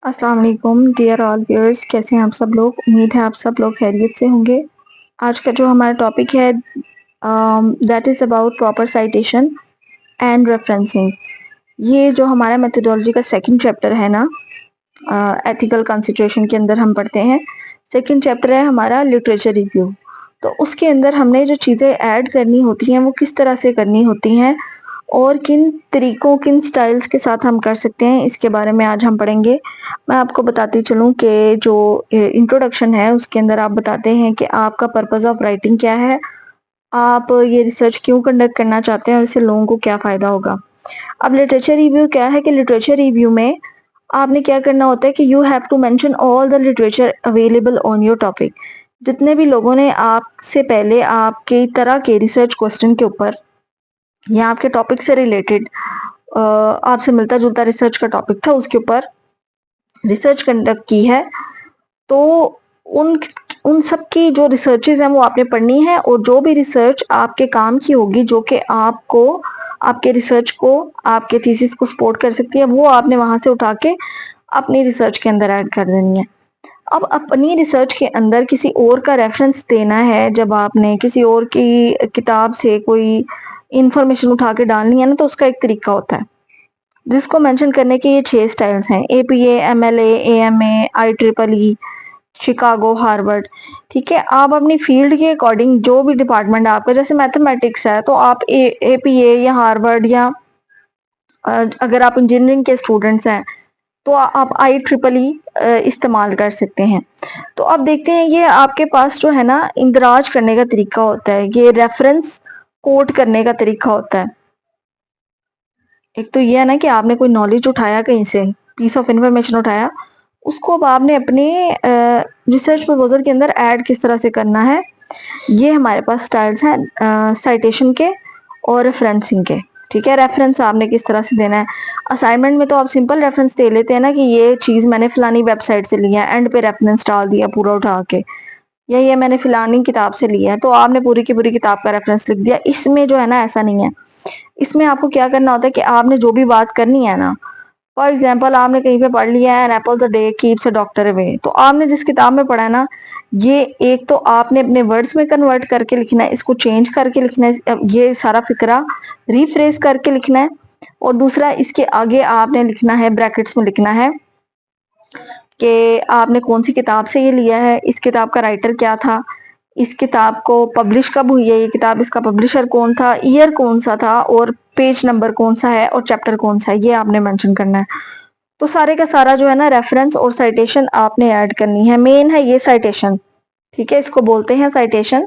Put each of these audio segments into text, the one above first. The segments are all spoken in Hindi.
अस्सलाम वालेकुम डियर ऑल व्यूअर्स, कैसे हैं आप सब लोग। उम्मीद है आप सब लोग खैरियत से होंगे। आज का जो हमारा टॉपिक है that is about proper citation and referencing. ये जो हमारा मेथोडोलॉजी का सेकंड चैप्टर है ना, एथिकल कंसिडरेशन के अंदर हम पढ़ते हैं। सेकंड चैप्टर है हमारा लिटरेचर रिव्यू। तो उसके अंदर हमने जो चीज़ें ऐड करनी होती हैं वो किस तरह से करनी होती हैं और किन तरीकों किन स्टाइल्स के साथ हम कर सकते हैं, इसके बारे में आज हम पढ़ेंगे। मैं आपको बताती चलूँ कि जो इंट्रोडक्शन है उसके अंदर आप बताते हैं कि आपका पर्पस ऑफ राइटिंग क्या है, आप ये रिसर्च क्यों कंडक्ट करना चाहते हैं और इससे लोगों को क्या फ़ायदा होगा। अब लिटरेचर रिव्यू क्या है कि लिटरेचर रिव्यू में आपने क्या करना होता है कि you have to mention all the literature available on your topic. जितने भी लोगों ने आपसे पहले आपकी तरह के रिसर्च क्वेश्चन के ऊपर या आपके टॉपिक से रिलेटेड आपसे मिलता जुलता रिसर्च का टॉपिक था उसके ऊपर रिसर्च कंडक्ट की है, तो उन उन सब की जो रिसर्चेज हैं वो आपने पढ़नी है और जो भी रिसर्च आपके काम की होगी, जो कि आपको आपके रिसर्च को आपके थीसिस को सपोर्ट कर सकती है, वो आपने वहां से उठा के अपनी रिसर्च के अंदर ऐड कर देनी है। अब अपनी रिसर्च के अंदर किसी और का रेफरेंस देना है, जब आपने किसी और की किताब से कोई इंफॉर्मेशन उठा के डालनी है ना, तो उसका एक तरीका होता है जिसको मेंशन करने के ये 6 स्टाइल्स हैं: एपीए, एमएलए, एएमए, आईट्रिपल ई, शिकागो, हार्वर्ड। ठीक है, आप अपनी फील्ड के अकॉर्डिंग जो भी डिपार्टमेंट आपका, जैसे मैथमेटिक्स है तो आप एपीए या हार्वर्ड या अगर आप इंजीनियरिंग के स्टूडेंट्स हैं तो आप आई ट्रिपल ई इस्तेमाल कर सकते हैं। तो अब देखते हैं ये आपके पास जो है ना इंदराज करने का तरीका होता है, ये रेफरेंस कोट करने का तरीका होता है। एक तो ये है ना कि आपने कोई नॉलेज उठाया कहीं से, पीस ऑफ इंफॉर्मेशन उठाया, उसको अब आपने अपने रिसर्च प्रपोजल के अंदर ऐड किस तरह से करना है। ये हमारे पास स्टाइल्स हैं साइटेशन के और रेफरेंसिंग के। ठीक है, रेफरेंस आपने किस तरह से देना है। असाइनमेंट में तो आप सिंपल रेफरेंस दे लेते हैं ना कि ये चीज़ मैंने फलानी वेबसाइट से लिया है, एंड पे रेफरेंस डाल दिया पूरा उठा के, या ये मैंने फलानी किताब से लिया है तो आपने पूरी की पूरी किताब का रेफरेंस लिख दिया। इसमें जो है ना ऐसा नहीं है। इसमें आपको क्या करना होता है कि आपने जो भी बात करनी है ना, फॉर एग्जाम्पल आपने कहीं पे पढ़ लिया है an apple a day keeps a doctor away, तो आपने जिस किताब में पढ़ा है ना, ये एक तो आपने अपने वर्ड्स में कन्वर्ट करके लिखना है, इसको चेंज करके लिखना है, ये सारा फिक्रा रीफ्रेज करके लिखना है। और दूसरा, इसके आगे आपने लिखना है, ब्रैकेट्स में लिखना है कि आपने कौन सी किताब से ये लिया है, इस किताब का राइटर क्या था, इस किताब को पब्लिश कब हुई है ये किताब, इसका पब्लिशर कौन था, ईयर कौन सा था, और पेज नंबर कौन सा है और चैप्टर कौन सा है, ये आपने मेंशन करना है। तो सारे का सारा जो है ना रेफरेंस और साइटेशन आपने ऐड करनी है। मेन है ये साइटेशन। ठीक है, इसको बोलते हैं साइटेशन।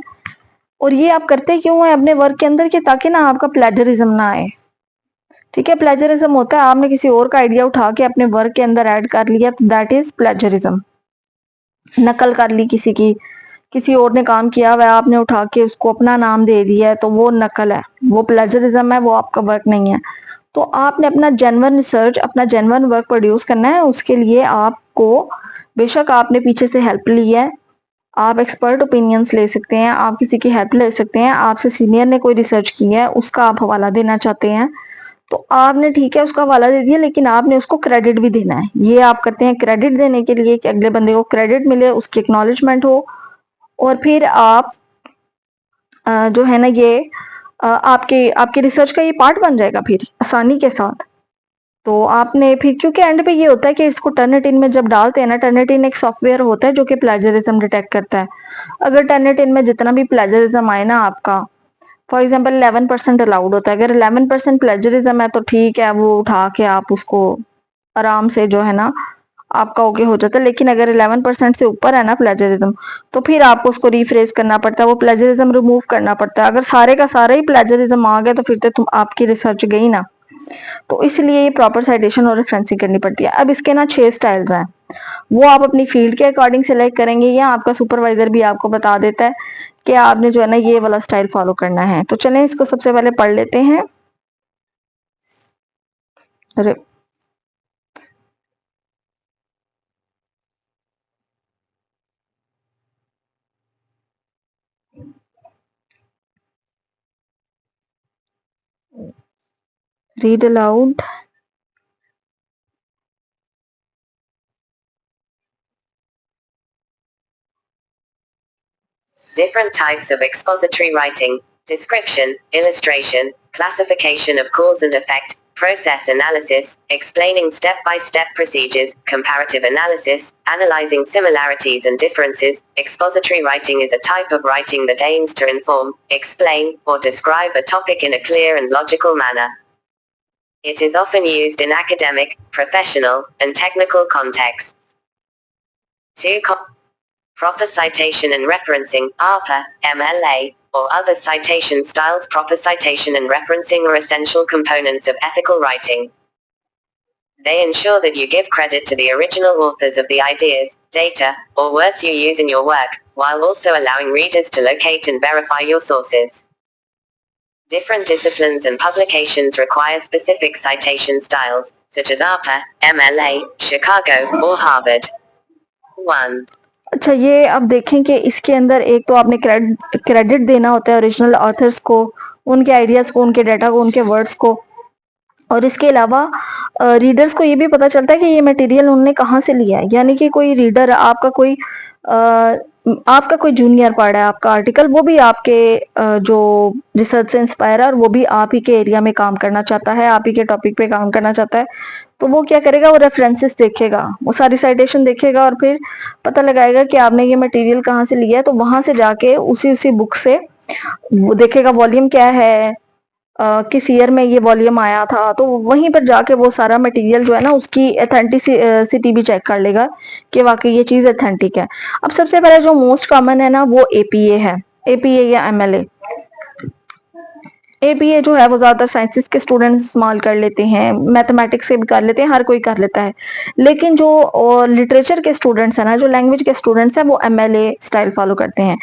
और ये आप करते क्यों है अपने वर्क के अंदर कि ताकि ना आपका प्लेजरिज्म ना आए। ठीक है, प्लेजरिज्म होता है आपने किसी और का आइडिया उठा के अपने वर्क के अंदर ऐड कर लिया, तो दैट इज प्लेजरिज्म। नकल कर ली किसी की, किसी और ने काम किया हुआ है, आपने उठा के उसको अपना नाम दे दिया है, तो वो नकल है, वो प्लेजरिज्म है, वो आपका वर्क नहीं है। तो आपने अपना जेन्युइन रिसर्च, अपना जेन्युइन वर्क प्रोड्यूस करना है। उसके लिए आपको, बेशक आपने पीछे से हेल्प ली है, आप एक्सपर्ट ओपिनियंस ले सकते हैं, आप किसी की हेल्प ले सकते हैं, आपसे सीनियर ने कोई रिसर्च की है उसका आप हवाला देना चाहते हैं, तो आपने ठीक है उसका हवाला दे दिया, लेकिन आपने उसको क्रेडिट भी देना है। ये आप करते हैं क्रेडिट देने के लिए कि अगले बंदे को क्रेडिट मिले, उसकी एक्नॉलेजमेंट हो। और फिर आप जो है ना ये आपके आपके रिसर्च का ये पार्ट बन जाएगा फिर आसानी के साथ। तो आपने फिर, क्योंकि एंड पे ये होता है कि इसको टर्निटिन में जब डालते हैं ना, टर्निटिन एक सॉफ्टवेयर होता है जो कि प्लेजरिज्म डिटेक्ट करता है। अगर टर्निटिन में जितना भी प्लेजरिज्म आए ना आपका, फॉर एग्जाम्पल 11% अलाउड होता है, अगर 11% प्लेजरिज्म है तो ठीक है, वो उठा के आप उसको आराम से जो है ना आपका ओके हो जाता है। लेकिन अगर 11% से ऊपर है ना प्लेजरिज्म, तो फिर आपको उसको रीफ्रेज करना पड़ता है, वो प्लेजरिज्म रिमूव करना पड़ता है। अगर सारे का सारा ही प्लेजरिज्म आ गया तो फिर तो तुम आपकी रिसर्च गई ना। तो इसलिए ये प्रॉपर साइटेशन और रेफरेंसिंग करनी पड़ती है। अब इसके ना 6 स्टाइल्स हैं, वो आप अपनी फील्ड के अकॉर्डिंग सेलेक्ट करेंगे या आपका सुपरवाइजर भी आपको बता देता है कि आपने जो है ना ये वाला स्टाइल फॉलो करना है। तो चलें इसको सबसे पहले पढ़ लेते हैं। Read aloud. Different types of expository writing: description, illustration, classification of cause and effect, process analysis, explaining step-by-step procedures, comparative analysis, analyzing similarities and differences. Expository writing is a type of writing that aims to inform, explain, or describe a topic in a clear and logical manner. It is often used in academic, professional, and technical contexts. 2. Proper citation and referencing, ARPA, MLA, or other citation styles. Proper citation and referencing are essential components of ethical writing. They ensure that you give credit to the original authors of the ideas, data, or words you use in your work, while also allowing readers to locate and verify your sources. Different disciplines and publications require specific citation styles, such as ARPA, MLA, Chicago, or Harvard. 1. अच्छा, ये अब देखें कि इसके अंदर एक तो आपने क्रेडिट देना होता है ओरिजिनल ऑथर्स को, उनके आइडियाज़ को, उनके डाटा को, उनके वर्ड्स को, और इसके अलावा रीडर्स को ये भी पता चलता है कि ये मटेरियल उन्होंने कहाँ से लिया है। यानी कि कोई रीडर आपका कोई जूनियर पढ़ रहा है आपका आर्टिकल, वो भी आपके जो रिसर्च से इंस्पायर है और वो भी आप ही के एरिया में काम करना चाहता है, आप ही के टॉपिक पे काम करना चाहता है, तो वो क्या करेगा, वो रेफरेंसेस देखेगा, वो सारी साइटेशन देखेगा और फिर पता लगाएगा कि आपने ये मटेरियल कहाँ से लिया है। तो वहां से जाके उसी बुक से वो देखेगा वॉल्यूम क्या है, किस ईयर में ये वॉल्यूम आया था, तो वहीं पर जाके वो सारा मटेरियल जो है ना उसकी एथेंटिसिटी भी चेक कर लेगा कि वाकई ये चीज़ एथेंटिक है। अब सबसे पहले जो मोस्ट कॉमन है ना वो एपीए है, एपीए या एमएलए। एपीए जो है वो ज़्यादातर साइंसेस के स्टूडेंट्स इस्तेमाल कर लेते हैं, मैथमेटिक्स से भी कर लेते हैं, हर कोई कर लेता है। लेकिन जो लिटरेचर के स्टूडेंट्स हैं ना, जो लैंग्वेज के स्टूडेंट्स हैं, वो एमएलए स्टाइल फॉलो करते हैं।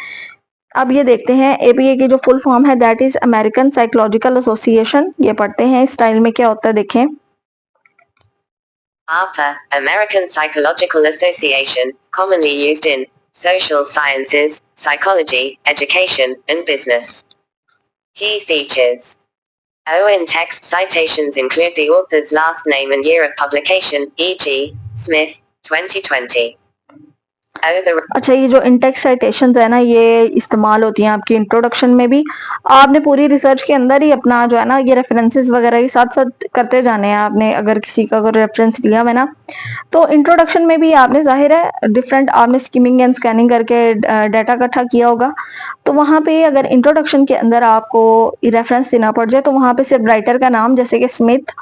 अब ये देखते हैं एपीए की जो फुल फॉर्म है, that is American psychological association. ये पढ़ते हैं इस स्टाइल में क्या होता है, देखें। ARPA, American Psychological Association, commonly used in social sciences, psychology, education, and business. Key features. O in text citations include the author's last name and year of publication, e.g., Smith, 2020. अच्छा, ये जो इंटेक्स साइटेशंस है ना, ये इस्तेमाल होती हैं आपकी इंट्रोडक्शन में भी। आपने पूरी रिसर्च के अंदर ही अपना जो है ना ये रेफरेंसेस वगैरह ही साथ साथ करते जाने हैं। आपने अगर किसी का अगर रेफरेंस लिया हुआ है ना, तो इंट्रोडक्शन में भी आपने जाहिर है डिफरेंट आपने स्किमिंग एंड स्कैनिंग करके डाटा इकट्ठा किया होगा। तो वहाँ पे अगर इंट्रोडक्शन के अंदर आपको रेफरेंस देना पड़ जाए, तो वहाँ पे सिर्फ राइटर का नाम, जैसे कि स्मिथ,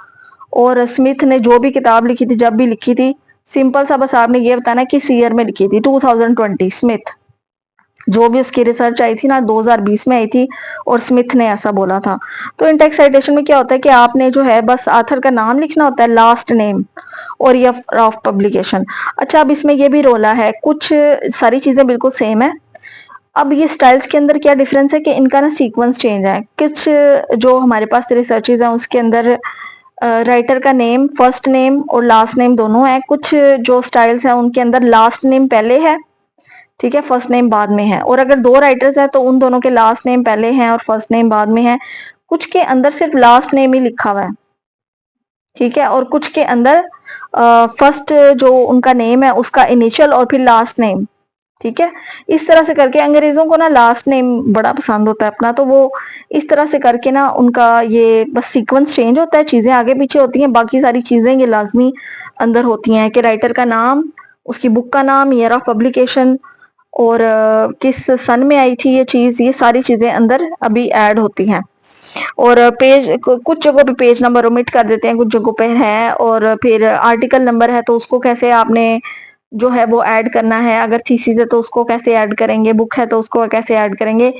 और स्मिथ ने जो भी किताब लिखी थी, जब भी लिखी थी, सिंपल सा बस आपने ये बताना किस ईयर में लिखी थी, 2020 स्मिथ, जो भी उसकी रिसर्च आई थी ना 2020 में आई थी और स्मिथ ने ऐसा बोला था। तो इंटेक्स साइटेशन में क्या होता है कि आपने जो है बस आथर का नाम लिखना होता है, लास्ट नेम और ईयर ऑफ पब्लिकेशन। अच्छा, अब इसमें ये भी रोला है, कुछ सारी चीजें बिल्कुल सेम है। अब ये स्टाइल्स के अंदर क्या डिफरेंस है कि इनका ना सीक्वेंस चेंज है। कुछ जो हमारे पास रिसर्चेज हैं उसके अंदर राइटर का नेम, फर्स्ट नेम और लास्ट नेम दोनों है। कुछ जो स्टाइल्स हैं उनके अंदर लास्ट नेम पहले है, ठीक है, फर्स्ट नेम बाद में है। और अगर दो राइटर्स हैं तो उन दोनों के लास्ट नेम पहले हैं और फर्स्ट नेम बाद में है। कुछ के अंदर सिर्फ लास्ट नेम ही लिखा हुआ है, ठीक है, और कुछ के अंदर फर्स्ट जो उनका नेम है उसका इनिशियल और फिर लास्ट नेम, ठीक है। इस तरह से करके अंग्रेजों को ना लास्ट नेम बड़ा पसंद होता है अपना, तो वो इस तरह से करके ना उनका ये बस सीक्वेंस चेंज होता है, चीजें आगे पीछे होती हैं, बाकी सारी चीजें ये लाजमी अंदर होती हैं कि राइटर का नाम, उसकी बुक का नाम, ईयर ऑफ पब्लिकेशन और किस सन में आई थी ये चीज, ये सारी चीजें अंदर अभी ऐड होती हैं। और पेज कुछ जगहों पे पेज नंबर ओमिट कर देते हैं, कुछ जगहों पे है, और फिर आर्टिकल नंबर है तो उसको कैसे आपने जो है वो ऐड करना है, अगर थीसिस है तो उसको कैसे ऐड करेंगे, बुक है तो उसको कैसे ऐड करेंगे,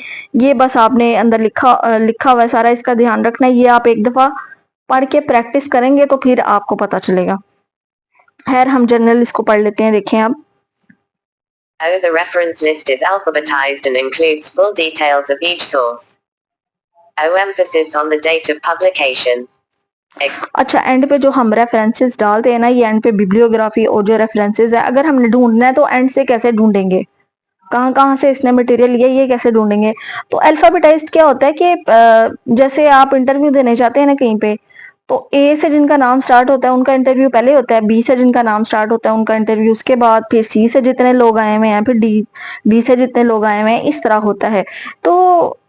ये बस आपने अंदर लिखा हुआ है सारा, इसका ध्यान रखना है। ये आप एक दफा पढ़ के प्रैक्टिस करेंगे तो फिर आपको पता चलेगा। खैर, हम जनरल इसको पढ़ लेते हैं, देखें आप। Oh, the reference list is alphabetized and includes full details of each source. O, emphasis on the date of publication. अच्छा, एंड पे जो हम रेफरेंसेस डालते हैं ना, ये एंड पे बिब्लियोग्राफी और जो रेफरेंसेस है, अगर हमने ढूंढना है तो एंड से कैसे ढूंढेंगे, कहाँ कहाँ से इसने मटेरियल लिया, ये कैसे ढूंढेंगे। तो अल्फाबेटाइज्ड क्या होता है कि जैसे आप इंटरव्यू देने जाते हैं ना कहीं पे, तो ए से जिनका नाम स्टार्ट होता है उनका इंटरव्यू पहले होता है, बी से जिनका नाम स्टार्ट होता है उनका इंटरव्यू उसके बाद, फिर सी से जितने लोग आए हुए हैं, फिर डी से जितने लोग आए हुए हैं, इस तरह होता है। तो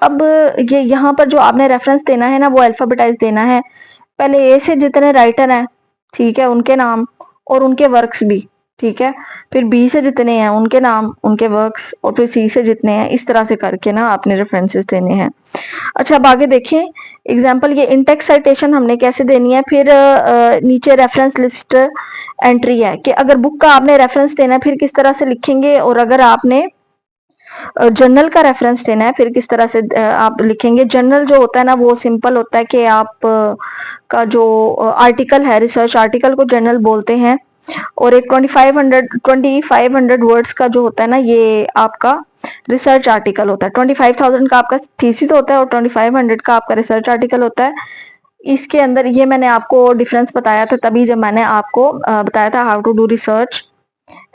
अब ये यहाँ पर जो आपने रेफरेंस देना है ना वो अल्फाबेटाइज देना है। पहले ए से जितने राइटर हैं, ठीक है, उनके नाम और उनके वर्क्स भी, ठीक है। फिर बी से जितने हैं उनके नाम, उनके वर्क्स, और फिर सी से जितने हैं, इस तरह से करके ना आपने रेफरेंसेस देने हैं। अच्छा, अब आगे देखें एग्जाम्पल, ये इंटेक्स साइटेशन हमने कैसे देनी है। फिर नीचे रेफरेंस लिस्ट एंट्री है कि अगर बुक का आपने रेफरेंस देना है फिर किस तरह से लिखेंगे, और अगर आपने जर्नल का रेफरेंस देना है फिर किस तरह से आप लिखेंगे। जर्नल जो होता है ना वो सिंपल होता है कि आप का जो आर्टिकल है, रिसर्च आर्टिकल को जर्नल बोलते हैं। और एक 2500 वर्ड्स का जो होता है ना ये आपका रिसर्च आर्टिकल होता है। 25,000 का आपका थीसिस होता है और 2500 का आपका रिसर्च आर्टिकल होता है। इसके अंदर ये मैंने आपको डिफरेंस बताया था तभी जब मैंने आपको बताया था how to do research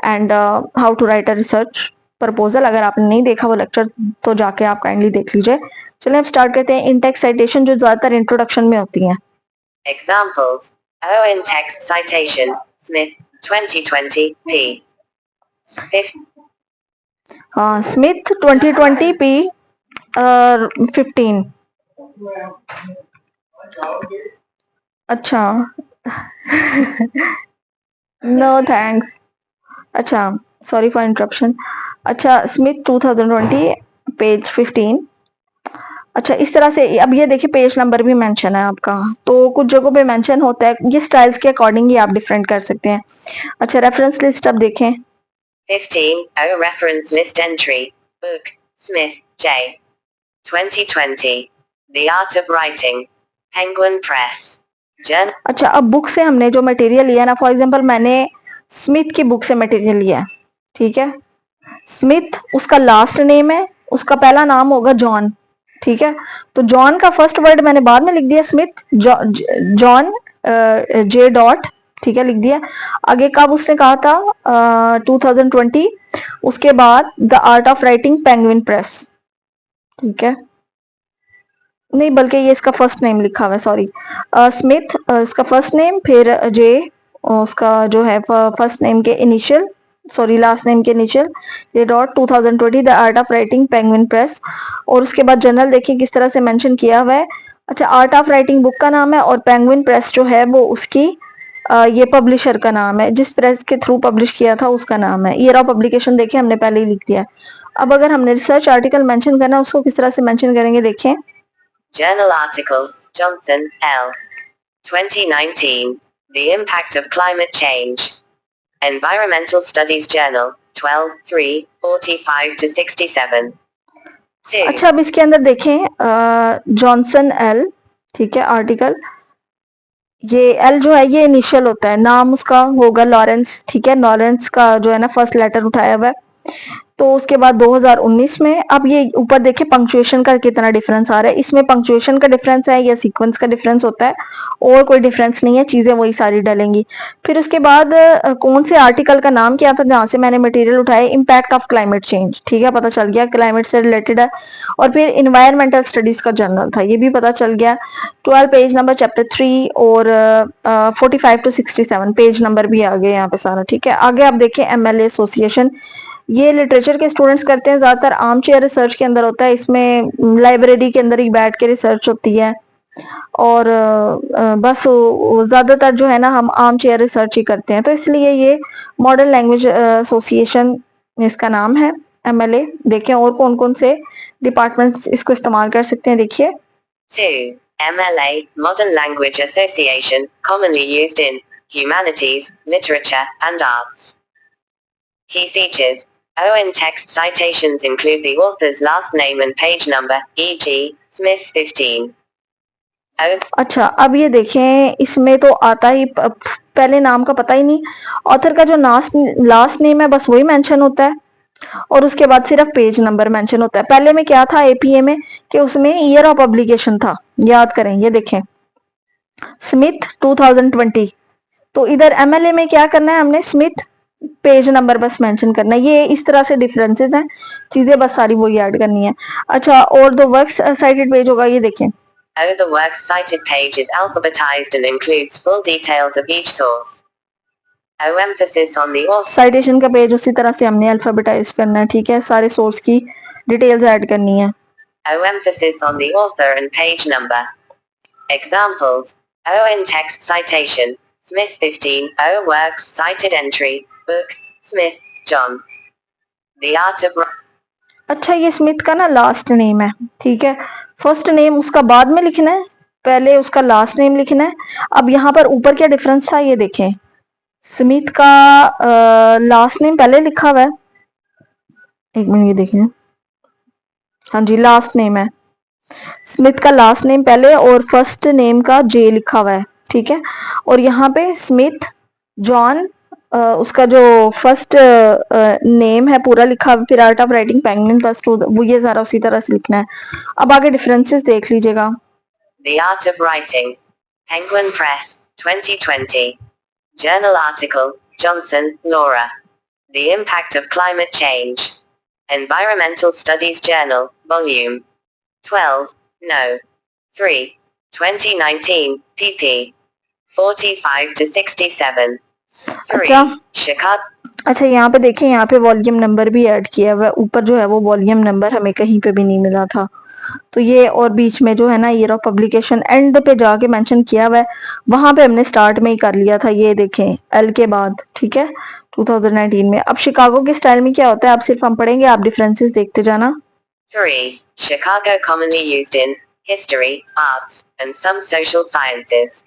and how to write a research proposal. अगर आपने नहीं देखा वो लेक्चर तो जाके आप काइंडली देख लीजिए। चलिए अब स्टार्ट करते हैं इंटेक्स साइटेशन जो ज्यादातर इंट्रोडक्शन में होती हैं। Examples. O in text citation. Smith, 2020, p. हाँ, स्मिथ 2020 p 15। अच्छा नो थैंक्स। अच्छा, सॉरी फॉर इंटरप्शन। अच्छा, स्मिथ 2020 पेज 15। अच्छा, इस तरह से अब ये देखिए पेज नंबर भी मेंशन है आपका, तो कुछ जगहों पे मेंशन होता है, ये स्टाइल्स के अकॉर्डिंग ही आप डिफरेंट कर सकते हैं। अच्छा, रेफरेंस लिस्ट अब देखें। 15. O reference list entry. Book. Smith, J. 2020. The Art of Writing. Penguin Press. Journal. अच्छा, अब बुक से हमने जो मटेरियल लिया ना, फॉर एग्जांपल मैंने स्मिथ की बुक से मटेरियल लिया है, ठीक है। स्मिथ उसका लास्ट नेम है, उसका पहला नाम होगा जॉन, ठीक है। तो जॉन का फर्स्ट वर्ड मैंने बाद में लिख दिया स्मिथ, जॉन जे डॉट, ठीक है, लिख दिया। आगे कब उसने कहा था 2020, उसके बाद the art of writing penguin press, ठीक है। नहीं बल्कि ये इसका फर्स्ट नेम लिखा हुआ है, सॉरी। स्मिथ इसका फर्स्ट नेम, फिर जे उसका जो है फर्स्ट नेम के इनिशियल, सॉरी लास्ट नेम के इनिशियल, ये dot 2020 the art of writing penguin press. और उसके बाद जर्नल देखिए किस तरह से मेंशन किया हुआ है। अच्छा, आर्ट ऑफ राइटिंग बुक का नाम है और पेंगुइन प्रेस जो है वो उसकी ये पब्लिशर का नाम है, जिस प्रेस के थ्रू पब्लिश किया था उसका नाम है। ईयर ऑफ पब्लिकेशन देखिए हमने पहले ही लिख दिया। अब अगर हमने रिसर्च आर्टिकल मेंशन करना है उसको किस तरह से मेंशन करेंगे देखें। Journal article. Johnson, L. 2019. The Impact of Climate Change. Environmental Studies Journal. 12, 3, 45 to 67. अच्छा, अब इसके अंदर देखें जॉनसन एल, ठीक है, आर्टिकल, ये एल जो है ये इनिशियल होता है, नाम उसका होगा लॉरेंस, ठीक है। लॉरेंस का जो है ना फर्स्ट लेटर उठाया हुआ है। तो उसके बाद 2019 में, अब ये ऊपर देखिए पंक्चुएशन का कितना डिफरेंस आ रहा है, इसमें पंक्चुएशन का डिफरेंस है या सीक्वेंस का डिफरेंस होता है, और कोई डिफरेंस नहीं है, चीजें वही सारी डलेंगी। फिर उसके बाद कौन से आर्टिकल का नाम क्या था जहां से मैंने मटेरियल उठाया, इम्पैक्ट ऑफ क्लाइमेट चेंज, ठीक है, पता चल गया क्लाइमेट से रिलेटेड है। और फिर इन्वायरमेंटल स्टडीज का जर्नल था, ये भी पता चल गया। 12 पेज नंबर चैप्टर 3 और 45 टू 67 पेज नंबर भी आ गए यहाँ पे सारा, ठीक है। आगे आप देखें एमएलए एसोसिएशन, ये लिटरेचर के स्टूडेंट्स करते हैं, ज्यादातर आर्म चेयर रिसर्च के अंदर होता है, इसमें लाइब्रेरी के अंदर ही बैठ के रिसर्च होती है। और बस ज्यादातर जो है ना हम आर्म चेयर रिसर्च ही करते हैं, तो इसलिए ये मॉडर्न लैंग्वेज एसोसिएशन इसका नाम है एमएलए। देखें और कौन कौन से डिपार्टमेंट्स इसको इस्तेमाल कर सकते हैं, देखिए। 2. MLA, Modern Language Association, commonly used in humanities, literature, and arts. Key features. O in text citations include the author's last name and page number, e.g., Smith 15. O. अच्छा, अब ये देखें इसमें तो आता ही पहले नाम का पता ही नहीं, ऑथर का जो लास्ट नेम है बस वही मेंशन होता है, और उसके बाद सिर्फ पेज नंबर मेंशन होता है। पहले में क्या था एपीए में कि उसमें ईयर ऑफ पब्लिकेशन था, याद करें, ये देखें स्मिथ 2020, तो इधर एमएलए में क्या करना है हमने, स्मिथ पेज नंबर बस मेंशन करना है। ये इस तरह से डिफरेंसेस हैं, चीजें बस सारी वही ऐड करनी है। अच्छा, और दो वर्क्स साइटेड पेज होगा, ये देखें Oh, the works cited page is alphabetized and includes full details of each source. Oh, emphasis on the author. Citation का पेज उसी तरह से हमने अल्फाबेटाइज करना है, ठीक है, सारे सोर्स की डिटेल्स ऐड करनी है. Oh, emphasis on the author and page number. Examples. Oh, in text citation. Smith 15. Oh, works cited entry. Book. Smith, John. The Art of. अच्छा, ये स्मिथ का ना लास्ट नेम है, ठीक है. फर्स्ट नेम उसका बाद में लिखना है, पहले उसका लास्ट नेम लिखना है. अब यहाँ पर ऊपर क्या डिफरेंस था ये देखें. स्मिथ का लास्ट नेम पहले लिखा हुआ है, एक मिनट ये देखें, हाँ जी लास्ट नेम है. स्मिथ का लास्ट नेम पहले और फर्स्ट नेम का जे लिखा हुआ है, ठीक है. और यहाँ पे स्मिथ जॉन, उसका जो फर्स्ट नेम है पूरा लिखा हुआ, फिर art of writing penguin plus 2, वो ये सारा उसी तरह से लिखना है. अब आगे डिफरेंसेस देख लीजिएगा. The Art of Writing. Penguin Press, 2020. Journal article, Johnson, Laura. The Impact of Climate Change. Environmental Studies Journal, Volume 12, No. 3. 2019, pp. 45 to 67. 3. अच्छा. Chicago. अच्छा, यहाँ पे देखें, यहाँ पे वॉल्यूम नंबर भी ऐड किया हुआ है. ऊपर जो है वो वॉल्यूम नंबर हमें कहीं पे भी नहीं मिला था, तो ये, और बीच में जो है ना ईयर ऑफ पब्लिकेशन एंड पे जाके मेंशन किया हुआ है, वहां पे हमने स्टार्ट में ही कर लिया था, ये देखें एल के बाद, ठीक है, 2019 में. अब शिकागो के स्टाइल में क्या होता है, अब सिर्फ हम पढ़ेंगे, आप डिफरेंसेस देखते जाना. 3. Chicago commonly used in history, arts, and some social sciences.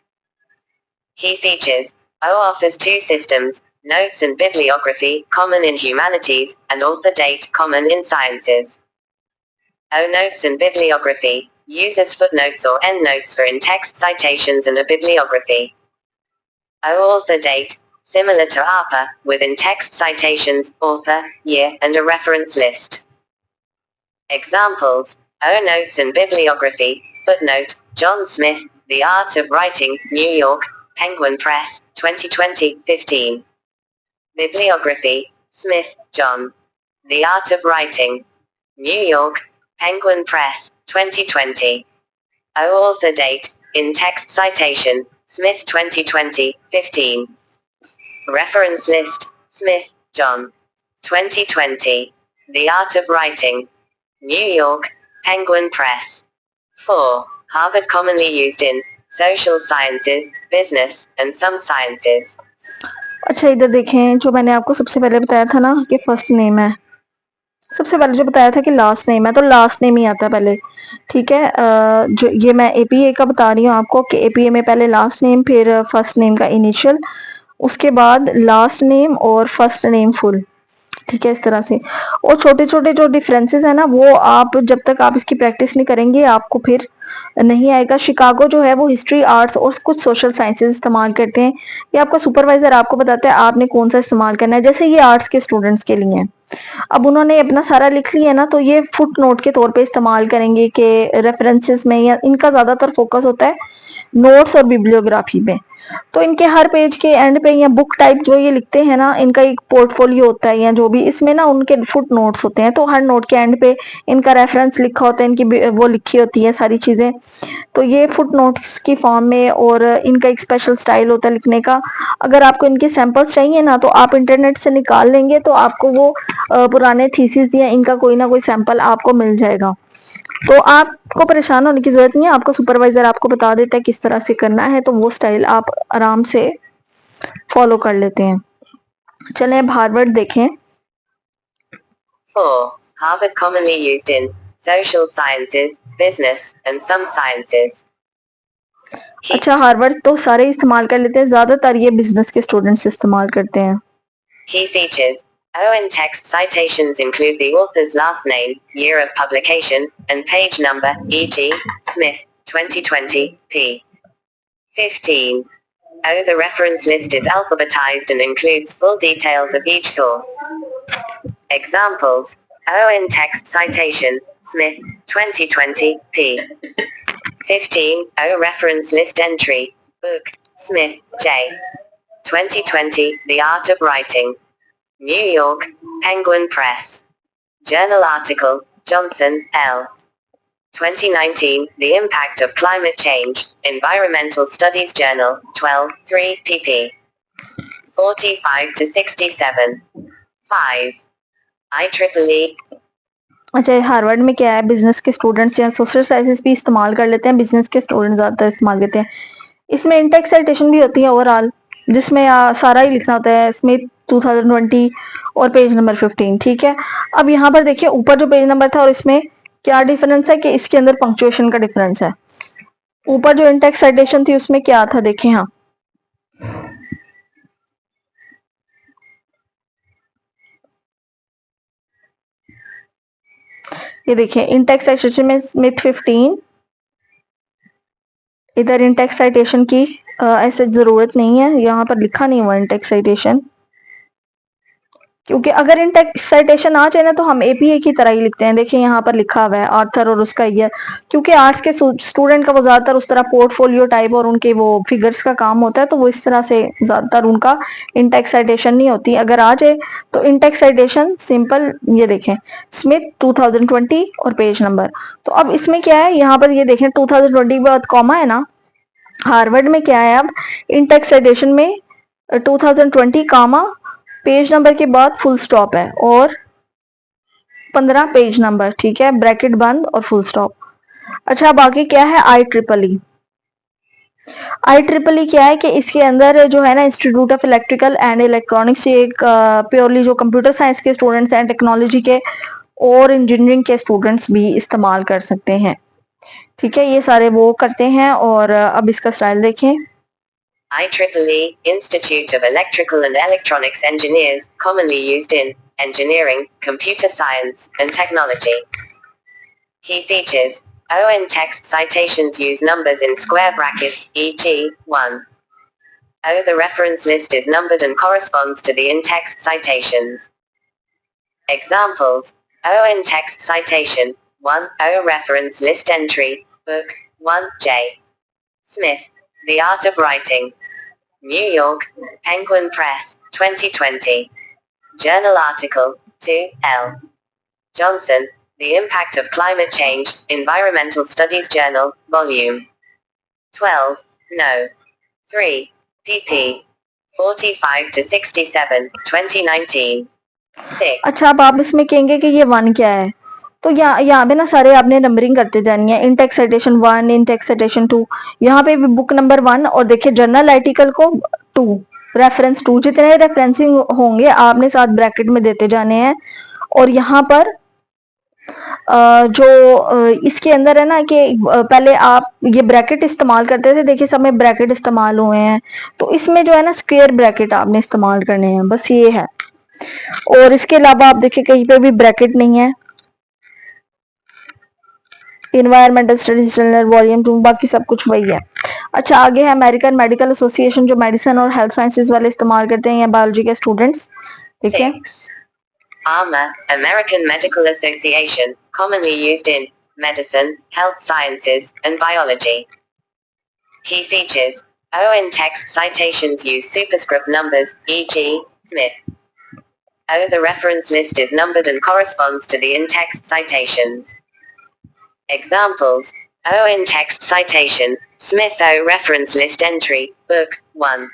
Key features. O offers two systems, notes and bibliography, common in humanities, and author date, common in sciences. O notes and bibliography, uses footnotes or endnotes for in-text citations and a bibliography. O author date, similar to ARPA, with in-text citations, author, year, and a reference list. Examples. O notes and bibliography, footnote, John Smith, The Art of Writing, New York, Penguin Press, 2020, 15. Bibliography, Smith, John. The Art of Writing. New York, Penguin Press, 2020. O author date, in-text citation, Smith 2020, 15. Reference list, Smith, John. 2020. The Art of Writing. New York, Penguin Press. 4. Harvard commonly used in social sciences, business, and some sciences. अच्छा, इधर देखें, जो मैंने आपको सबसे पहले बताया था ना कि फर्स्ट नेम है, सबसे पहले जो बताया था कि लास्ट नेम है, तो लास्ट नेम ही आता है पहले, ठीक है. जो ये मैं एपीए का बता रही हूँ आपको कि एपीए में पहले लास्ट नेम, फिर फर्स्ट नेम का इनिशियल, उसके बाद लास्ट नेम और फर्स्ट नेम फुल, ठीक है, इस तरह से. और छोटे छोटे जो डिफरेंसेस है ना, वो आप जब तक आप इसकी प्रैक्टिस नहीं करेंगे आपको फिर नहीं आएगा. शिकागो जो है वो हिस्ट्री, आर्ट्स और कुछ सोशल साइंसेज इस्तेमाल करते हैं. ये आपका सुपरवाइजर आपको बताता है आपने कौन सा इस्तेमाल करना है. जैसे ये आर्ट्स के स्टूडेंट्स के लिए है, अब उन्होंने अपना सारा लिख लिया ना, तो ये फुट नोट के तौर पे इस्तेमाल करेंगे कि रेफरेंसेस में, या इनका ज्यादातर फोकस होता है नोट्स और बिब्लियोग्राफी में. तो इनके हर पेज के एंड पे या बुक टाइप जो ये लिखते हैं ना, इनका एक पोर्टफोलियो होता है या जो भी, इसमें ना उनके फुट नोट्स होते हैं, तो हर नोट के एंड पे इनका रेफरेंस लिखा होता है, इनकी वो लिखी होती है सारी चीजें. तो ये फुट नोट्स की फॉर्म में, और इनका एक स्पेशल स्टाइल होता है लिखने का. अगर आपको इनके सैंपल्स चाहिए ना, तो आप इंटरनेट से निकाल लेंगे, तो आपको वो पुराने थीसिस या इनका कोई ना कोई सैंपल आपको मिल जाएगा. तो आपको परेशान होने की जरूरत नहीं है, आपका सुपरवाइजर आपको बता देता है किस तरह से करना है, तो वो स्टाइल आप आराम से फॉलो कर लेते हैं. चलें अब हार्वर्ड देखें. 4. Harvard commonly used in social sciences, business, and some sciences. अच्छा, हार्वर्ड तो सारे इस्तेमाल कर लेते हैं, ज्यादातर ये बिजनेस के स्टूडेंट्स इस्तेमाल करते हैं. Key features. O in text citations include the author's last name, year of publication, and page number, e.g., Smith, 2020, p. 15. O the reference list is alphabetized and includes full details of each source. Examples. O in text citation, Smith, 2020, p. 15. O reference list entry, book, Smith, J. 2020, The Art of Writing. New York, Penguin Press. Journal article, Johnson, L. 2019, The Impact of Climate Change, Environmental Studies Journal, 12, 3, pp. 45 to 67. 5. IEEE. अच्छा, हार्वर्ड में क्या है, बिजनेस के स्टूडेंट्स या सोशल साइंसेस भी इस्तेमाल कर लेते हैं, बिजनेस के स्टूडेंट ज़्यादातर इस्तेमाल करते हैं। इसमें इंटेक्स साइटेशन भी होती है ओवरऑल, जिसमें सारा ही लिखना होता है, इसमें 2020 और पेज नंबर 15। ठीक है, अब यहाँ पर देखिए ऊपर जो पेज नंबर था और इसमें क्या डिफरेंस है कि इसके अंदर पंक्चुएशन का डिफरेंस है। ऊपर जो इंटेक्स साइटेशन थी उसमें क्या था, देखें, हाँ, ये देखिए इंटेक्स साइटेशन में स्मिथ 15, इधर इंटेक्स साइटेशन की ऐसे जरूरत नहीं है, यहाँ पर लिखा नहीं हुआ इंटेक्स साइटेशन, क्योंकि अगर इंटेक्स साइटेशन आ जाए ना तो हम एपीए की तरह ही लिखते हैं। देखिए यहाँ पर लिखा हुआ है आर्थर और उसका ईयर, क्योंकि आर्ट्स के स्टूडेंट का वो ज्यादातर उस तरह पोर्टफोलियो टाइप और उनके वो फिगर्स का काम होता है, तो वो इस तरह से ज्यादातर उनका इंटेक्स साइटेशन नहीं होती। अगर आ जाए तो इंटेक्स साइटेशन सिंपल, ये देखें स्मिथ 2020 और पेज नंबर। तो अब इसमें क्या है, यहाँ पर ये देखें 2020 के बाद कॉमा है ना, हार्वर्ड में क्या है, अब इंटेक्स साइटेशन में 2020 कामा पेज नंबर के बाद फुल स्टॉप है और 15 पेज नंबर, ठीक है, ब्रैकेट बंद और फुल स्टॉप। अच्छा, बाकी क्या है, आई ट्रिपल ई क्या है कि इसके अंदर जो है ना, institute of electrical and electronics, ये एक प्योरली जो कंप्यूटर साइंस के स्टूडेंट्स हैं, टेक्नोलॉजी के और इंजीनियरिंग के स्टूडेंट्स भी इस्तेमाल कर सकते हैं। ठीक है, ये सारे वो करते हैं। और अब इसका स्टाइल देखें, IEEE, Institute of Electrical and Electronics Engineers, commonly used in engineering, computer science, and technology. Key features. ON text citations use numbers in square brackets, e.g., 1. O. The reference list is numbered and corresponds to the in-text citations. Examples. ON text citation. 1. O. Reference list entry, book 1, J. Smith. The Art of Writing. New York, Penguin Press, 2020. Journal article, 2, L. Johnson, The Impact of Climate Change, Environmental Studies Journal, Volume 12, No. 3, pp. 45 to 67, 2019. 6. अच्छा, अब आप इसमें कहेंगे कि ये 1 क्या है, तो यहाँ पे ना सारे आपने नंबरिंग करते जानी है, इंटेक्स साइटेशन 1, इंटेक्स साइटेशन 2, यहाँ पे भी बुक नंबर 1 और देखिए जर्नल आर्टिकल को 2, रेफरेंस 2, जितने रेफरेंसिंग होंगे आपने साथ ब्रैकेट में देते जाने हैं। और यहाँ पर जो इसके अंदर है ना कि पहले आप ये ब्रैकेट इस्तेमाल करते थे, देखिए सब में ब्रैकेट इस्तेमाल हुए हैं, तो इसमें जो है ना स्क्वायर ब्रैकेट आपने इस्तेमाल करने हैं, बस ये है। और इसके अलावा आप देखिए कहीं पे भी ब्रैकेट नहीं है। इन्वायरमेंटल स्टडीज जर्नल वॉल्यूम 2, बाकी सब कुछ वही है। अच्छा, आगे है अमेरिकन मेडिकल एसोसिएशन, जो मेडिसिन और हेल्थ साइंसेज वाले इस्तेमाल करते हैं या बायोलॉजी के स्टूडेंट्स। देखिए 6. AMA, American Medical Association, commonly used in medicine, health sciences, and biology. Key features. ON text citations use superscript numbers, e.g., Smith. O. The reference list is numbered and corresponds to the in-text citations. Examples. ON text citation, Smith O. Reference list entry, Book 1.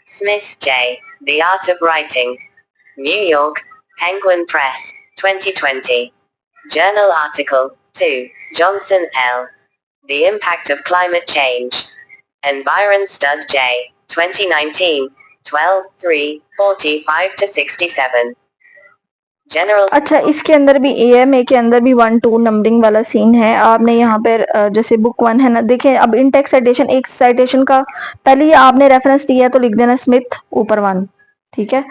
Smith J. The Art of Writing. New York, Penguin Press, 2020. Journal article, 2. Johnson L. The Impact of Climate Change. Environ Stud J. 2019. 12, 3, 45 to 67. General. अच्छा, इसके अंदर भी एएमए के अंदर भी 1-2 नंबरिंग वाला सीन है। आपने यहाँ पर जैसे बुक 1 है ना, देखें अब इंटेक्स साइटेशन, एक साइटेशन का पहले ही आपने रेफरेंस दिया तो लिख देना स्मिथ ऊपर 1, ठीक है।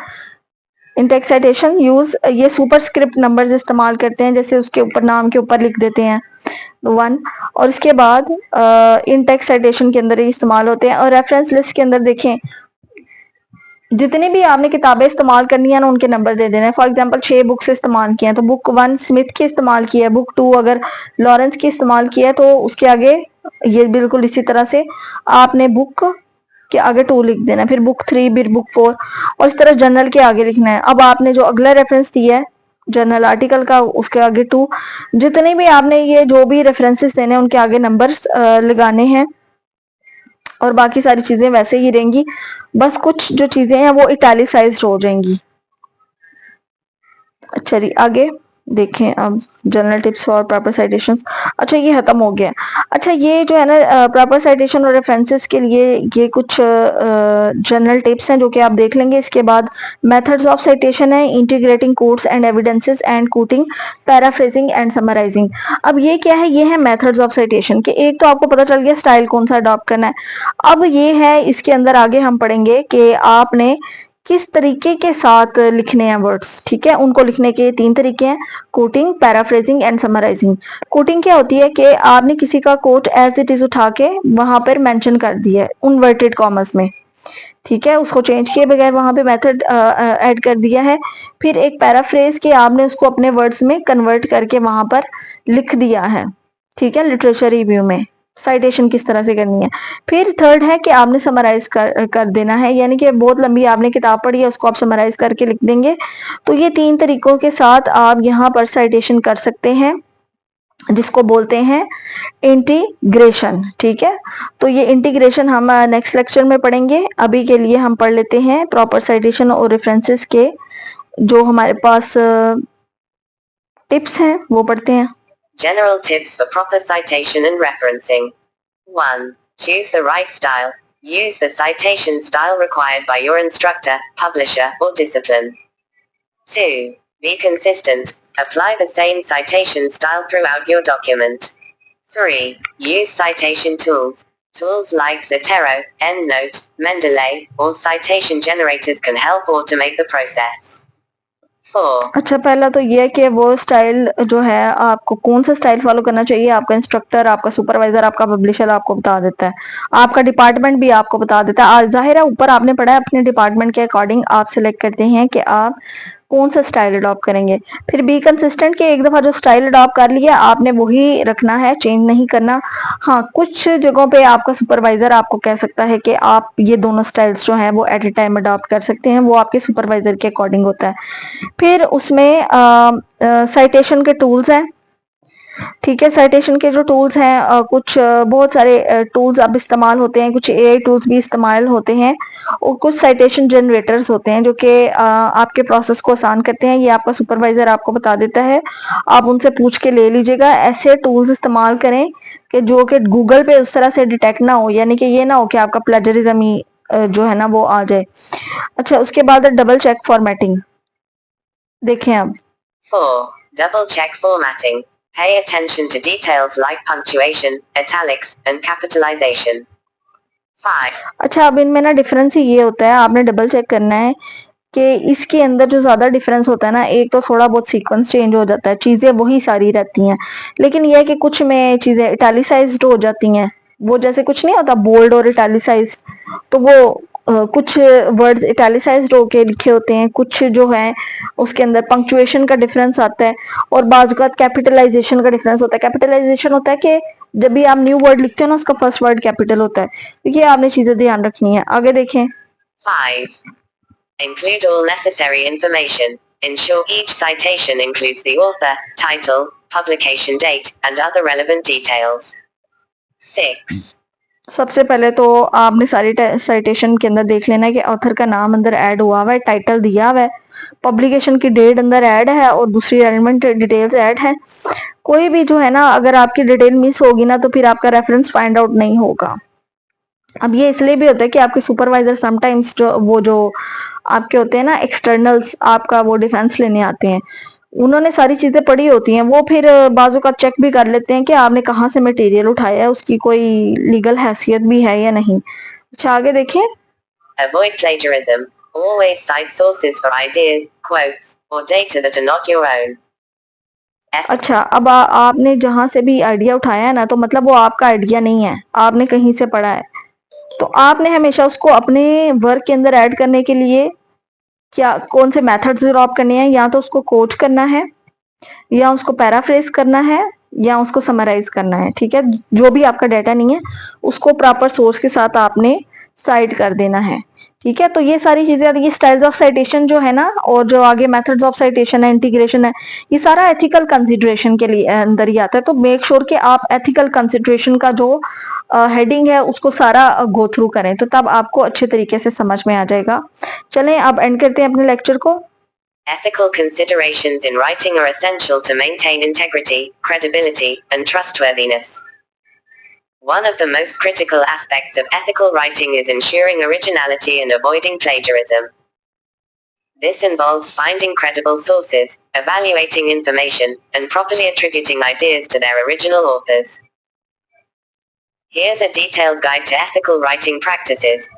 इंटेक्स साइटेशन यूज ये सुपरस्क्रिप्ट नंबर्स इस्तेमाल करते हैं, जैसे उसके ऊपर नाम के ऊपर लिख देते हैं 1, और इसके बाद इंटेक्स साइटेशन के अंदर ही इस्तेमाल होते हैं। और रेफरेंस लिस्ट के अंदर देखें जितनी भी आपने किताबें इस्तेमाल करनी है ना उनके नंबर दे देने हैं। फॉर एग्जांपल 6 बुक्स इस्तेमाल किए हैं तो बुक 1 स्मिथ की इस्तेमाल की है, बुक 2 अगर लॉरेंस की इस्तेमाल की है तो उसके आगे ये बिल्कुल इसी तरह से आपने बुक के आगे 2 लिख देना है, फिर बुक 3, फिर बुक 4, और इस तरह जर्नल के आगे लिखना है। अब आपने जो अगला रेफरेंस दिया है जर्नल आर्टिकल का उसके आगे टू, जितने भी आपने ये जो भी रेफरेंसेस देने हैं उनके आगे नंबर्स लगाने हैं और बाकी सारी चीजें वैसे ही रहेंगी, बस कुछ जो चीजें हैं वो इटैलिसाइज्ड हो जाएंगी। अच्छा जी, आगे देखें अब general tips for proper citations. अच्छा, ये खत्म हो गया। अच्छा, ये जो है ना प्रॉपर साइटेशन और रेफरेंसेस के लिए ये कुछ जनरल टिप्स हैं जो कि आप देख लेंगे। इसके बाद मेथड्स ऑफ साइटेशन है, integrating quotes and evidences and quoting, paraphrasing and summarising. अब ये क्या है, ये है मेथड्स ऑफ साइटेशन के। एक तो आपको पता चल गया स्टाइल कौन सा अडॉप्ट करना है। अब ये है, इसके अंदर आगे हम पढ़ेंगे कि आपने किस तरीके के साथ लिखने हैं वर्ड्स। ठीक है, उनको लिखने के 3 तरीके हैं, quoting, paraphrasing and summarising. Quoting क्या होती है कि आपने किसी का कोट एज इट इज उठा के वहां पर मेंशन कर दिया है इन्वर्टेड कॉमर्स में। ठीक है, उसको चेंज किए बगैर वहां पे मेथड ऐड कर दिया है। फिर एक पैराफ्रेज के आपने उसको अपने वर्ड्स में कन्वर्ट करके वहां पर लिख दिया है। ठीक है, लिटरेचर रिव्यू में साइटेशन किस तरह से करनी है। फिर थर्ड है कि आपने समराइज कर देना है, यानी कि बहुत लंबी आपने किताब पढ़ी है उसको आप समराइज करके लिख देंगे। तो ये 3 तरीकों के साथ आप यहाँ पर साइटेशन कर सकते हैं, जिसको बोलते हैं इंटीग्रेशन। ठीक है, तो ये इंटीग्रेशन हम नेक्स्ट लेक्चर में पढ़ेंगे। अभी के लिए हम पढ़ लेते हैं प्रॉपर साइटेशन और रेफरेंसेस के जो हमारे पास टिप्स हैं वो पढ़ते हैं। General tips for proper citation and referencing. 1. Choose the right style. Use the citation style required by your instructor, publisher, or discipline. 2. Be consistent. Apply the same citation style throughout your document. 3. Use citation tools. Tools like Zotero, EndNote, Mendeley, or citation generators can help automate the process. अच्छा, पहला तो ये है कि वो स्टाइल जो है आपको कौन सा स्टाइल फॉलो करना चाहिए, आपका इंस्ट्रक्टर, आपका सुपरवाइजर, आपका पब्लिशर आपको बता देता है, आपका डिपार्टमेंट भी आपको बता देता है। जाहिर है ऊपर आपने पढ़ा है, अपने डिपार्टमेंट के अकॉर्डिंग आप सिलेक्ट करते हैं कि आप कौन सा स्टाइल अडॉप्ट करेंगे। फिर बी कंसिस्टेंट के एक दफा जो स्टाइल अडॉप्ट कर लिया आपने वही रखना है, चेंज नहीं करना। हाँ, कुछ जगहों पे आपका सुपरवाइजर आपको कह सकता है कि आप ये दोनों स्टाइल्स जो हैं वो एट ए टाइम अडॉप्ट कर सकते हैं, वो आपके सुपरवाइजर के अकॉर्डिंग होता है। फिर उसमें साइटेशन के टूल्स हैं। ठीक है, साइटेशन के जो टूल्स हैं कुछ बहुत सारे टूल्स अब इस्तेमाल होते हैं, कुछ एआई टूल्स भी इस्तेमाल होते हैं और कुछ साइटेशन जनरेटर्स होते हैं जो कि आपके प्रोसेस को आसान करते हैं। ये आपका सुपरवाइजर आपको बता देता है, आप उनसे पूछ के ले लीजिएगा। ऐसे टूल्स इस्तेमाल करें कि जो कि गूगल पे उस तरह से डिटेक्ट ना हो, यानी कि ये ना हो कि आपका प्लेजरिज्म ही जो है ना वो आ जाए। अच्छा, उसके बाद डबल चेक फॉर्मेटिंग देखें अब। 4. Double check formatting. Pay attention to details like punctuation, italics, and capitalization. 5. अच्छा, अब इनमें ना डिफरेंस ही ये होता है, आपने डबल चेक करना है कि इसके अंदर जो ज्यादा डिफरेंस होता है ना, एक तो थोड़ा बहुत सीक्वेंस चेंज हो जाता है, चीजें वही सारी रहती हैं, लेकिन यह है कि कुछ में चीजें इटैलिसाइज्ड हो जाती हैं। वो जैसे कुछ नहीं होता बोल्ड और इटैलिसाइज्ड, तो वो कुछ वर्ड्स इटैलिसाइज्ड होके लिखे होते हैं, कुछ जो है उसके अंदर पंक्चुएशन का डिफरेंस आता है और बाज़ कैपिटलाइजेशन का डिफरेंस होता है। कैपिटलाइजेशन होता है कि जब भी आप न्यू वर्ड लिखते हो ना उसका फर्स्ट वर्ड कैपिटल होता है। तो ये आपने चीजें ध्यान रखनी है। आगे देखें। 5. Include all necessary information. Ensure each citation includes the author, title, publication date, and other relevant details. 6. सबसे पहले तो आपने सारी साइटेशन के अंदर देख लेना है कि ऑथर का नाम अंदर ऐड हुआ हुआ है, टाइटल दिया हुआ है, पब्लिकेशन की डेट अंदर ऐड है और दूसरी रेलेवेंट डिटेल्स ऐड है। कोई भी जो है ना अगर आपकी डिटेल मिस होगी ना तो फिर आपका रेफरेंस फाइंड आउट नहीं होगा। अब ये इसलिए भी होता है कि आपके सुपरवाइजर समटाइम्स जो आपके होते हैं ना एक्सटर्नल्स, आपका वो डिफेंस लेने आते हैं, उन्होंने सारी चीजें पढ़ी होती हैं, वो फिर बाजू का चेक भी कर लेते हैं कि आपने कहाँ से मटेरियल उठाया है, उसकी कोई लीगल हैसियत भी है या नहीं। अच्छा, आगे देखें। Avoid plagiarism. Always cite sources for ideas, quotes, or data that are not your own. अच्छा, अब आपने जहां से भी आइडिया उठाया है ना तो मतलब वो आपका आइडिया नहीं है, आपने कहीं से पढ़ा है, तो आपने हमेशा उसको अपने वर्क के अंदर ऐड करने के लिए क्या कौन से मेथड्स अडॉप्ट करने हैं, या तो उसको कोट करना है या उसको पैराफ्रेज करना है या उसको समराइज करना है। ठीक है, जो भी आपका डाटा नहीं है उसको प्रॉपर सोर्स के साथ आपने साइड कर देना है। ठीक है, तो ये सारी चीजें आती है। स्टाइल्स ऑफ साइटेशन जो है ना, और जो आगे मेथड्स ऑफ साइटेशन है, इंटीग्रेशन है, ये सारा एथिकल कंसिडरेशन के लिए अंदर ही आता है। तो मेक श्योर कि आप एथिकल कंसिडरेशन का जो हेडिंग है उसको सारा गो थ्रू करें, तो तब आपको अच्छे तरीके से समझ में आ जाएगा। चलें अब एंड करते हैं अपने लेक्चर को। Ethical considerations in writing are essential to maintain integrity, credibility, and trustworthiness. One of the most critical aspects of ethical writing is ensuring originality and avoiding plagiarism. This involves finding credible sources, evaluating information, and properly attributing ideas to their original authors. Here's a detailed guide to ethical writing practices.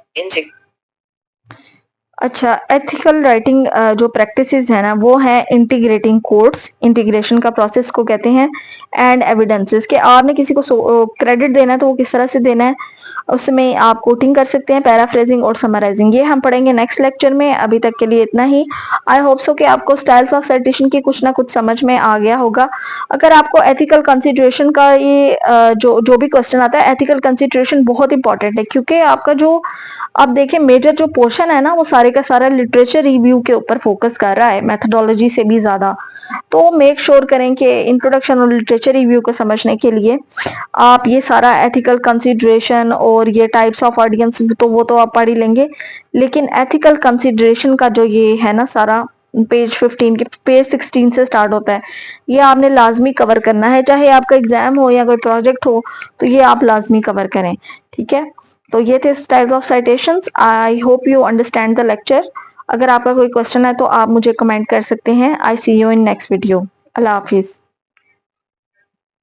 अच्छा, एथिकल राइटिंग जो प्रैक्टिसेस है ना, वो है इंटीग्रेटिंग कोड्स, इंटीग्रेशन का प्रोसेस को कहते हैं, एंड एविडेंसेस के आपने किसी को क्रेडिट देना है तो वो किस तरह से देना है, उसमें आप कोटिंग कर सकते हैं, पैराफ्रेजिंग और समराइजिंग, ये हम पढ़ेंगे नेक्स्ट लेक्चर में। अभी तक के लिए इतना ही। आई होप सो कि आपको स्टाइल्स ऑफ साइटेशन की कुछ ना कुछ समझ में आ गया होगा। अगर आपको एथिकल कंसिडरेशन का ये जो भी क्वेश्चन आता है, एथिकल कंसिडरेशन बहुत इंपॉर्टेंट है, क्योंकि आपका जो आप देखिए मेजर जो पोर्शन है ना, वो सारे का सारा लिटरेचर रिव्यू के ऊपर फोकस कर रहा है, मेथोडोलॉजी से भी ज्यादा। तो मेक श्योर करें कि इंट्रोडक्शन और लिटरेचर रिव्यू को समझने के लिए आप ये सारा एथिकल कंसिडरेशन और ये टाइप्स ऑफ ऑडियंस तो वो तो आप पढ़ ही लेंगे, लेकिन एथिकल कंसिडरेशन का जो ये है ना सारा, पेज 15 के पेज 16 से स्टार्ट होता है, ये आपने लाजमी कवर करना है, चाहे आपका एग्जाम हो या कोई प्रोजेक्ट हो, तो ये आप लाजमी कवर करें। ठीक है, तो ये थे styles of citations. I hope you understand the lecture. अगर आपका कोई क्वेश्चन है तो आप मुझे कमेंट कर सकते हैं। I see you in next video. अल्लाह हाफिज।